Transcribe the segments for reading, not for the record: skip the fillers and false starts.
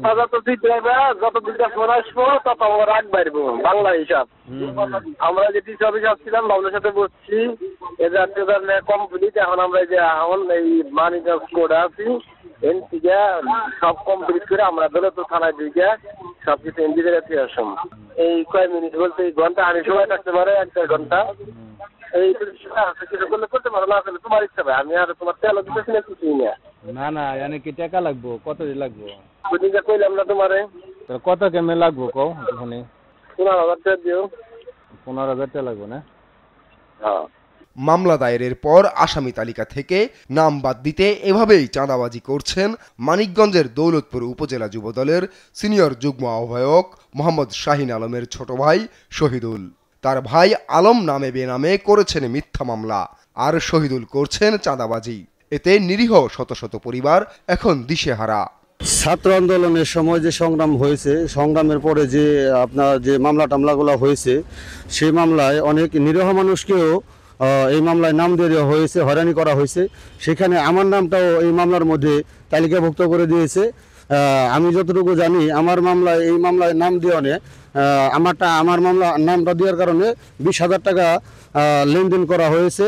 যথাযথ চিত্রা যত দুইটা ফোন আসবো তত রাগ বাড়বো বাংলা হিসাব। আমরা যে টিচার অফিস আসছিলাম বাবুলের সাথে বসছি, এদের কমপ্লিট। এখন আমরা যে এখন এই মানিকগঞ্জ কোর্টে আছি, এনসিগা সব কমপ্লিট করে আমরা দলে তো থানায় ঢুকে সবকিছু এনজিতে রেখে আসুন। এই কয় মিনিট বলতে এই ঘন্টা আমি সময় থাকতে পারে 1-1.5 ঘন্টা। এই কিছু করলে করতে পারো, না আসলে তোমার ইচ্ছা ভাই। আমি আর তোমার তেল দিতেছি না কিছুই না। না না এনে কি টাকা লাগবো? কত লাগবো? ওইদিকে কইলাম না তোমারে। কত কেমনে লাগবো কও? ওখানে 15,000 টাকা দিও। 15,000 টাকা লাগবো না? হ্যাঁ। মামলা দায়েরের পর আসামি তালিকা থেকে নাম বাদ দিতে এভাবেই চাঁদাবাজি করছেন মানিকগঞ্জের দৌলতপুর উপজেলা যুবদলের সিনিয়র যুগ্ম আহ্বায়ক মোহাম্মদ শাহিন আলমের ছোট ভাই শহীদুল। তার ভাই আলম নামে বেনামে করেছেন মিথ্যা মামলা, আর শহীদুল করছেন চাঁদাবাজি। এতে নিরীহ শত শত পরিবার এখন দিশেহারা। ছাত্র আন্দোলনের সময় যে সংগ্রাম হয়েছে, সংগ্রামের পরে যে আপনার যে মামলা টামলাগুলো হয়েছে, সেই মামলায় অনেক নিরীহ মানুষকেও এই মামলায় নাম দিয়ে দেওয়া হয়েছে, হয়রানি করা হয়েছে। সেখানে আমার নামটাও এই মামলার মধ্যে তালিকাভুক্ত করে দিয়েছে। আমি যতটুকু জানি আমার মামলায় এই মামলায় নাম দিয়ে আমার মামলা নামটা দেওয়ার কারণে 20,000 টাকা লেনদেন করা হয়েছে।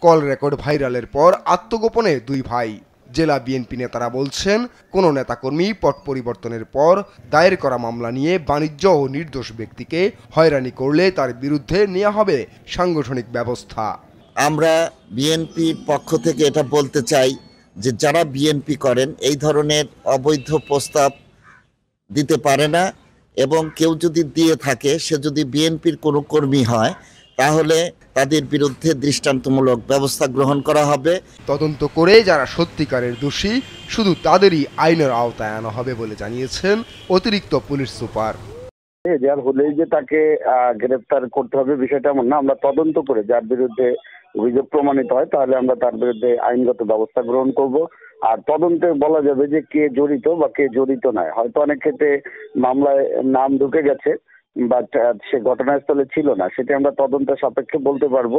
কল রেকর্ড ভাইরালের পর আত্মগোপনে দুই ভাই। জেলা বিএনপি নেতারা বলছেন, কোন নেতাকর্মী পট পরিবর্তনের পর দায়ের করা মামলা নিয়ে বাণিজ্য ও নির্দোষ ব্যক্তিকে হয়রানি করলে তার বিরুদ্ধে নেওয়া হবে সাংগঠনিক ব্যবস্থা। আমরা বিএনপির পক্ষ থেকে এটা বলতে চাই যে যারা বিএনপি করেন এই ধরনের অবৈধ প্রস্তাব দিতে পারে না, এবং কেউ যদি দিয়ে থাকে সে যদি বিএনপির কোনো কর্মী হয় তাহলে তাদের বিরুদ্ধে দৃষ্টান্তমূলক ব্যবস্থা গ্রহণ করা হবে। তদন্ত করে যারা সত্যিকারের দোষী শুধু তাদেরই আইনের আওতায় আনা হবে বলে জানিয়েছেন অতিরিক্ত পুলিশ সুপার। যার হলেই যে তাকে গ্রেফতার করতে হবে বিষয়টা এমন না। আমরা তদন্ত করে যার বিরুদ্ধে অভিযোগ প্রমাণিত হয় তাহলে আমরা তার বিরুদ্ধে আইনগত ব্যবস্থা গ্রহণ করব। আর তদন্তে বলা যাবে যে কে জড়িত বা কে জড়িত নয়। হয়তো অনেক ক্ষেত্রে মামলায় নাম ঢুকে গেছে বাট সে ঘটনাস্থলে ছিল না, সেটা আমরা তদন্তের সাপেক্ষে বলতে পারবো।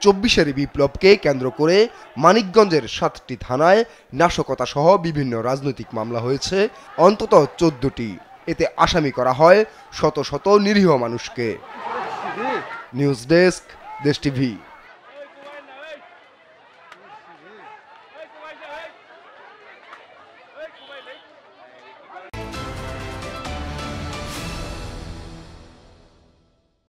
24-এর বিপ্লবকে কেন্দ্র করে মানিকগঞ্জের 7টি থানায় নাশকতা সহ বিভিন্ন রাজনৈতিক মামলা হয়েছে অন্তত 14টি। এতে আসামি করা হয় শত শত নিরীহ মানুষকে। নিউজ ডেস্ক, দেশ টিভি।